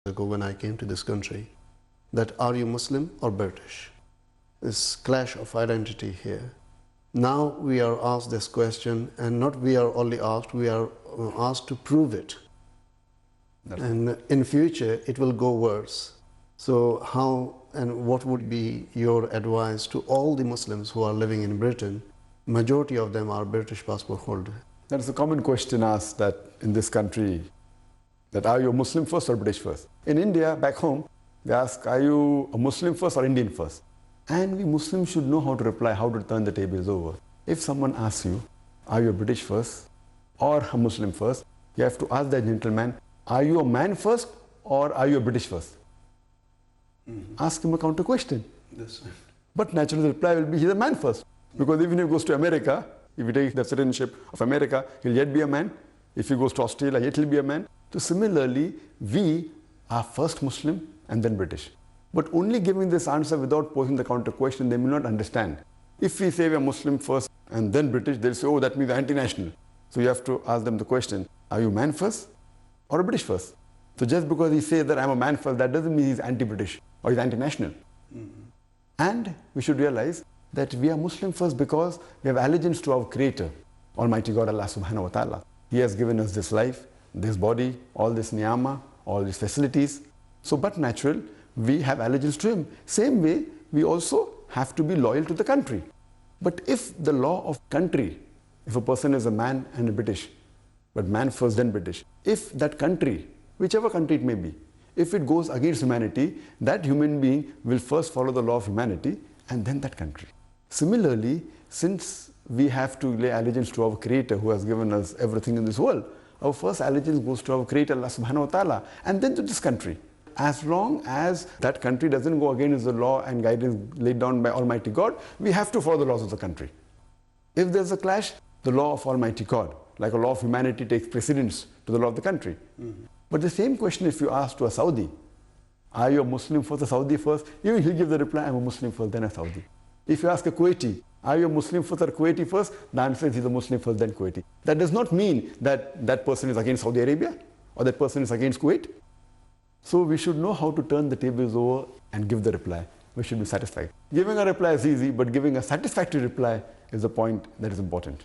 ago when I came to this country, that are you Muslim or British? This clash of identity here. Now we are asked this question, and not we are only asked, we are asked to prove it. And in future it will go worse. So how and what would be your advice to all the Muslims who are living in Britain? Majority of them are British passport holders. That is a common question asked that in this country, that are you a Muslim first or British first? In India, back home, they ask, are you a Muslim first or Indian first? And we Muslims should know how to reply, how to turn the tables over. If someone asks you, are you a British first or a Muslim first? You have to ask that gentleman, are you a man first or are you a British first? Ask him a counter question. Yes. But naturally the reply will be, he's a man first. Because even if he goes to America, if he takes the citizenship of America, he'll yet be a man. If he goes to Australia, yet he'll be a man. So similarly, we are first Muslim and then British. But only giving this answer without posing the counter question, they will not understand. If we say we are Muslim first and then British, they'll say, oh, that means anti-national. So you have to ask them the question, are you man first or a British first? So just because he says that I'm a man first, that doesn't mean he's anti-British or he's anti-national. And we should realize that we are Muslim first because we have allegiance to our Creator, Almighty God, Allah subhanahu wa ta'ala. He has given us this life, this body, all this niyama, all these facilities. So but natural, we have allegiance to Him. Same way, we also have to be loyal to the country. But if the law of country, if a person is a man and a British, but man first then British, if that country, whichever country it may be, if it goes against humanity, that human being will first follow the law of humanity and then that country. Similarly, since we have to lay allegiance to our Creator who has given us everything in this world, our first allegiance goes to our Creator, Allah subhanahu wa ta'ala, and then to this country. As long as that country doesn't go against the law and guidance laid down by Almighty God, we have to follow the laws of the country. If there's a clash, the law of Almighty God, like a law of humanity, takes precedence to the law of the country. But the same question if you ask to a Saudi, are you a Muslim first, a Saudi first? Even he'll give the reply, I'm a Muslim first, then a Saudi. If you ask a Kuwaiti, are you a Muslim first or Kuwaiti first? The answer is he's a Muslim first, then Kuwaiti. That does not mean that that person is against Saudi Arabia or that person is against Kuwait. So we should know how to turn the tables over and give the reply. We should be satisfied. Giving a reply is easy, but giving a satisfactory reply is the point that is important.